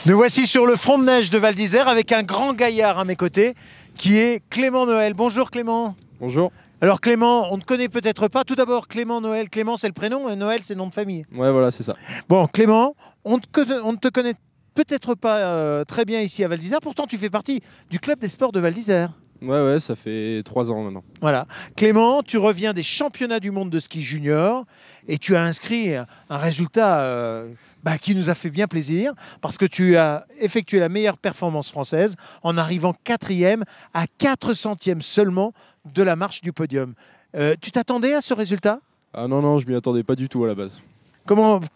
Nous voici sur le front de neige de Val d'Isère avec un grand gaillard à mes côtés qui est Clément Noël. Bonjour Clément. Bonjour. Alors Clément, on ne connaît peut-être pas. Tout d'abord Clément Noël. Clément c'est le prénom et Noël c'est le nom de famille. Ouais, voilà, c'est ça. Bon Clément, on ne te connaît peut-être pas très bien ici à Val d'Isère. Pourtant tu fais partie du club des sports de Val d'Isère. Ouais, ça fait 3 ans maintenant. Voilà. Clément, tu reviens des championnats du monde de ski junior et tu as inscrit un résultat qui nous a fait bien plaisir parce que tu as effectué la meilleure performance française en arrivant 4e à 4 centièmes seulement de la marche du podium. Tu t'attendais à ce résultat ? Ah non, je m'y attendais pas du tout à la base.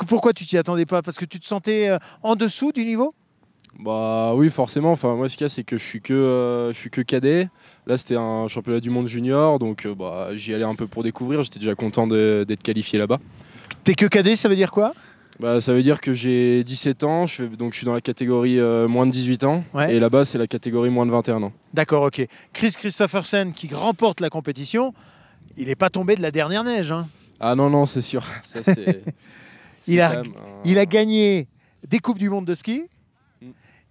Pourquoi tu t'y attendais pas ? Parce que tu te sentais en dessous du niveau ? Bah oui, forcément. Enfin, moi, ce qu'il y a, c'est que je suis que cadet. Là, c'était un championnat du monde junior, donc j'y allais un peu pour découvrir. J'étais déjà content d'être qualifié là-bas. T'es que cadet, ça veut dire quoi ? Ça veut dire que j'ai 17 ans, donc je suis dans la catégorie moins de 18 ans, Ouais. et là-bas, c'est la catégorie moins de 21 ans. D'accord, ok. Chris Christophersen qui remporte la compétition, il n'est pas tombé de la dernière neige. Hein. Ah non, c'est sûr. Ça, c'est, Il a gagné des Coupes du Monde de ski.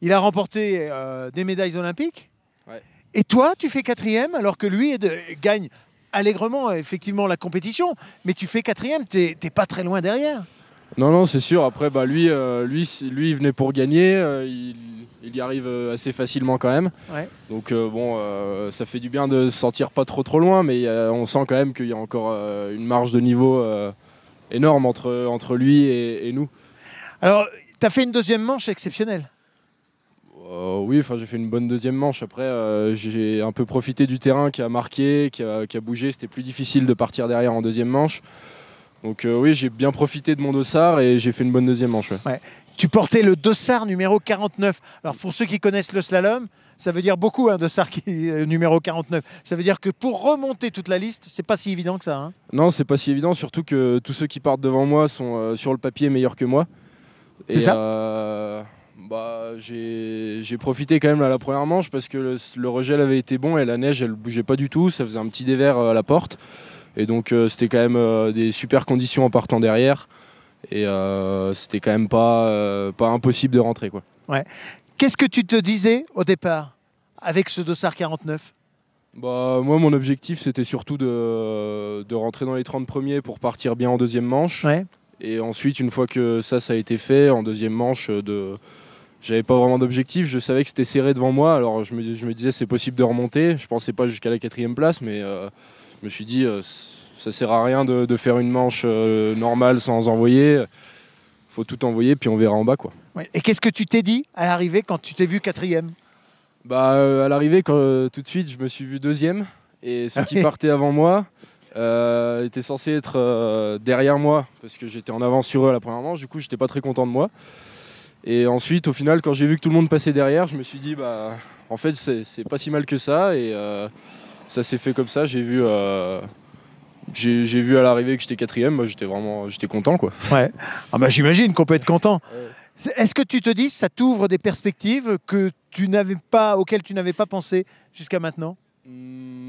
Il a remporté des médailles olympiques. Ouais. Et toi, tu fais 4e alors que lui gagne allègrement effectivement la compétition. Mais tu fais 4e, t'es pas très loin derrière. Non, c'est sûr. Après, lui, il venait pour gagner. Il y arrive assez facilement quand même. Ouais. Donc ça fait du bien de se sentir pas trop loin, mais on sent quand même qu'il y a encore une marge de niveau énorme entre lui et nous. Alors, tu as fait une deuxième manche exceptionnelle. Oui, j'ai fait une bonne deuxième manche. Après, j'ai un peu profité du terrain qui a marqué, qui a bougé. C'était plus difficile de partir derrière en deuxième manche. Donc oui, j'ai bien profité de mon dossard et j'ai fait une bonne deuxième manche. Ouais. Tu portais le dossard numéro 49. Alors pour ceux qui connaissent le slalom, ça veut dire beaucoup un dossard numéro 49. Ça veut dire que pour remonter toute la liste, c'est pas si évident que ça. Hein. Non, c'est pas si évident, surtout que tous ceux qui partent devant moi sont sur le papier meilleurs que moi. C'est ça. J'ai profité quand même à la première manche parce que le regel avait été bon et la neige elle bougeait pas du tout, ça faisait un petit dévers à la porte. Et donc c'était quand même des super conditions en partant derrière. Et c'était quand même pas impossible de rentrer, quoi. Ouais. Qu'est-ce que tu te disais au départ avec ce dossard 49 ? Moi, mon objectif, c'était surtout de rentrer dans les 30 premiers pour partir bien en deuxième manche. Ouais. Et ensuite, une fois que ça a été fait, en deuxième manche, j'avais pas vraiment d'objectif. Je savais que c'était serré devant moi. Alors je me disais, c'est possible de remonter. Je pensais pas jusqu'à la 4e place, mais je me suis dit, ça sert à rien de faire une manche normale sans envoyer. Faut tout envoyer, puis on verra en bas, quoi. Ouais. Et qu'est-ce que tu t'es dit à l'arrivée quand tu t'es vu 4e ? À l'arrivée, tout de suite, je me suis vu 2e. Et ceux qui partaient avant moi étaient censés être derrière moi, parce que j'étais en avance sur eux à la première manche. Du coup, j'étais pas très content de moi. Et ensuite, au final, quand j'ai vu que tout le monde passait derrière, je me suis dit, en fait, c'est pas si mal que ça. Et ça s'est fait comme ça. J'ai vu à l'arrivée que j'étais 4e. Moi, j'étais content, quoi. Ouais. J'imagine qu'on peut être content. Ouais. Est-ce que tu te dis, ça t'ouvre des perspectives auxquelles tu n'avais pas pensé jusqu'à maintenant ?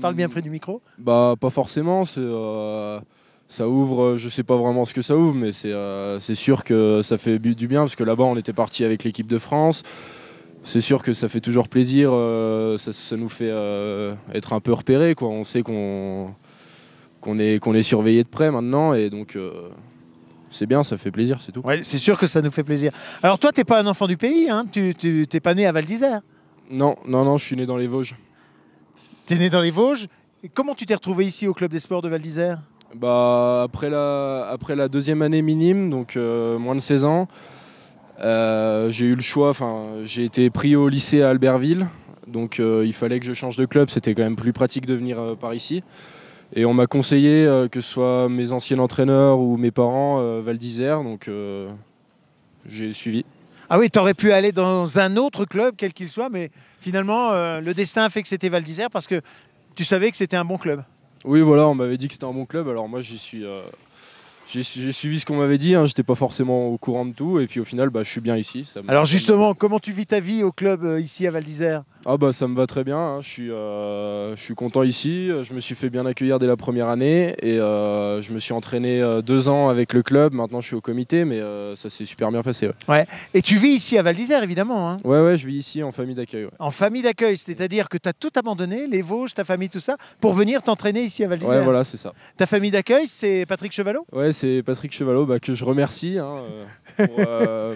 Parle bien près du micro. Pas forcément. Ça ouvre, je sais pas vraiment ce que ça ouvre, mais c'est sûr que ça fait du bien, parce que là-bas, on était parti avec l'équipe de France. C'est sûr que ça fait toujours plaisir. Ça nous fait être un peu repérés, quoi. On sait qu'on est surveillé de près maintenant, et donc c'est bien, ça fait plaisir, c'est tout. Ouais, c'est sûr que ça nous fait plaisir. Alors toi, t'es pas un enfant du pays, hein ? Tu t'es pas né à Val d'Isère. Non, je suis né dans les Vosges. T'es né dans les Vosges. Et comment tu t'es retrouvé ici au club des sports de Val d'Isère ? Après la deuxième année minime, donc moins de 16 ans, j'ai eu le choix. J'ai été pris au lycée à Albertville, donc il fallait que je change de club. C'était quand même plus pratique de venir par ici. Et on m'a conseillé, que ce soit mes anciens entraîneurs ou mes parents, Val d'Isère, donc j'ai suivi. Ah oui, t'aurais pu aller dans un autre club, quel qu'il soit, mais finalement, le destin a fait que c'était Val d'Isère parce que tu savais que c'était un bon club. Oui, voilà, on m'avait dit que c'était un bon club, alors moi j'y suis J'ai suivi ce qu'on m'avait dit, hein, j'étais pas forcément au courant de tout et puis au final je suis bien ici. Alors justement, comment tu vis ta vie au club ici à Val d'Isère? Ah ça me va très bien, hein. Je suis content ici, je me suis fait bien accueillir dès la première année et je me suis entraîné 2 ans avec le club, maintenant je suis au comité mais ça s'est super bien passé. Ouais. Et tu vis ici à Val d'Isère évidemment, hein? Ouais, je vis ici en famille d'accueil. Ouais. En famille d'accueil, c'est-à-dire que tu as tout abandonné, les Vosges, ta famille, tout ça, pour venir t'entraîner ici à Val d'Isère? Ouais, voilà, c'est ça. Ta famille d'accueil, c'est Patrick Chevalot? Ouais, c'est Patrick Chevalot que je remercie hein,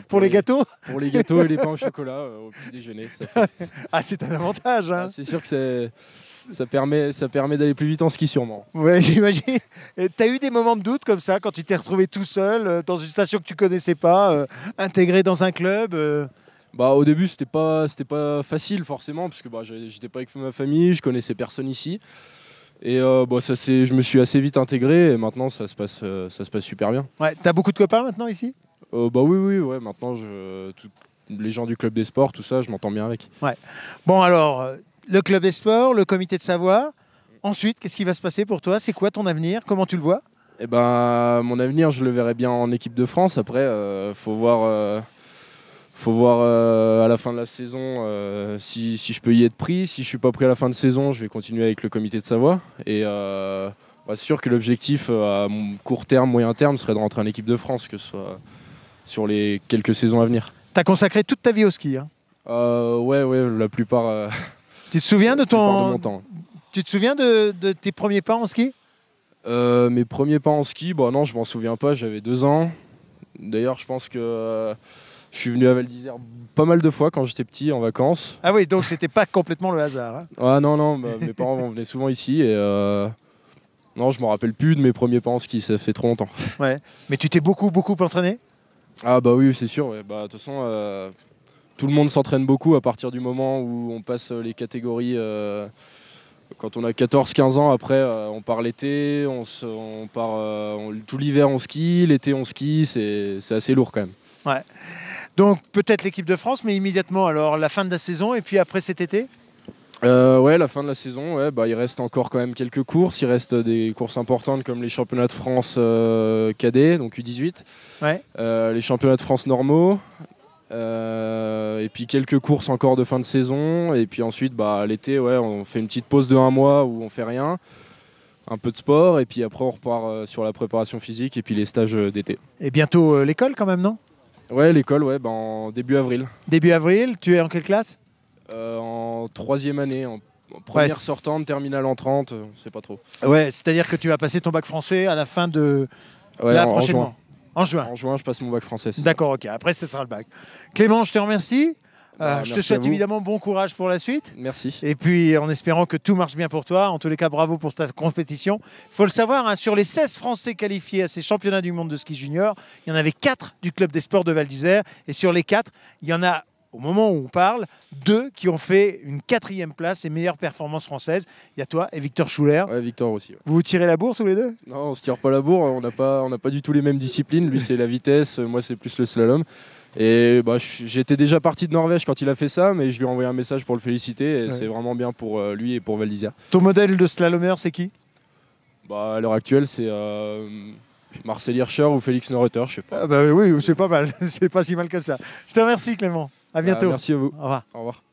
pour les gâteaux? Pour les gâteaux et les pains au chocolat au petit déjeuner. Ça fait... Ah, c'est un avantage. Hein. C'est sûr que ça permet d'aller plus vite en ski sûrement. Ouais, j'imagine. Tu as eu des moments de doute comme ça quand tu t'es retrouvé tout seul dans une station que tu connaissais pas, intégré dans un club Au début, c'était pas facile forcément parce que j'étais pas avec ma famille, je connaissais personne ici. Et je me suis assez vite intégré et maintenant ça se passe super bien. Ouais, t'as beaucoup de copains maintenant ici? Oui, ouais, maintenant les gens du club des sports, tout ça, je m'entends bien avec. Ouais. Bon alors, le club des sports, le comité de Savoie. Ensuite, qu'est-ce qui va se passer pour toi? C'est quoi ton avenir? Comment tu le vois? Mon avenir, je le verrai bien en équipe de France. Après, faut voir à la fin de la saison si je peux y être pris. Si je suis pas pris à la fin de saison, je vais continuer avec le comité de Savoie. Et c'est sûr que l'objectif à court terme, moyen terme, serait de rentrer en équipe de France, que ce soit sur les quelques saisons à venir. Tu as consacré toute ta vie au ski, hein? Ouais, la plupart. Tu te souviens de mon temps. Tu te souviens de tes premiers pas en ski? Mes premiers pas en ski, non, je m'en souviens pas, j'avais 2 ans. D'ailleurs, je pense que je suis venu à Val d'Isère pas mal de fois quand j'étais petit en vacances. Ah oui, donc c'était pas complètement le hasard. Hein. Ah non, mes parents venaient souvent ici et non, je me rappelle plus de mes premiers pas en ski, ça fait trop longtemps. Ouais, mais tu t'es beaucoup entraîné? Ah oui, c'est sûr. Ouais. De toute façon, tout le monde s'entraîne beaucoup à partir du moment où on passe les catégories. Quand on a 14-15 ans, après, on part l'été, on part tout l'hiver on skie, l'été on skie, c'est assez lourd quand même. Ouais. Donc peut-être l'équipe de France, mais immédiatement alors la fin de la saison et puis après cet été? Ouais, la fin de la saison, ouais, il reste encore quand même quelques courses. Il reste des courses importantes comme les championnats de France cadets, donc U18, ouais. Les championnats de France normaux, et puis quelques courses encore de fin de saison. Et puis ensuite, l'été, ouais, on fait une petite pause de 1 mois où on fait rien, un peu de sport, et puis après on repart sur la préparation physique et puis les stages d'été. Et bientôt l'école quand même, non? Ouais, l'école, ouais, en début avril. Début avril, tu es en quelle classe? En 3e année, en première sortante, terminale entrante, on sait pas trop. Ouais, c'est-à-dire que tu vas passer ton bac français à la fin de prochainement. En juin. En juin, je passe mon bac français. D'accord, ok. Après, ce sera le bac. Clément, je te remercie. Je te souhaite évidemment bon courage pour la suite. Merci. Et puis, en espérant que tout marche bien pour toi. En tous les cas, bravo pour ta compétition. Il faut le savoir, hein, sur les 16 Français qualifiés à ces championnats du monde de ski junior, il y en avait 4 du club des sports de Val d'Isère. Et sur les 4, il y en a, au moment où on parle, 2 qui ont fait une 4e place et meilleure performance française. Il y a toi et Victor Schuller. Ouais, Victor aussi. Ouais. Vous vous tirez la bourre tous les deux? Non, on se tire pas la bourre. On n'a pas du tout les mêmes disciplines. Lui, c'est la vitesse. Moi, c'est plus le slalom. Et j'étais déjà parti de Norvège quand il a fait ça, mais je lui ai envoyé un message pour le féliciter. Et c'est vraiment bien pour lui et pour Val d'Isère. Ton modèle de slalomeur, c'est qui? À l'heure actuelle, c'est Marcel Hirscher ou Félix Neureuther, je sais pas. Oui, c'est pas mal. C'est pas si mal que ça. Je te remercie, Clément. À bientôt. Merci à vous. Au revoir. Au revoir.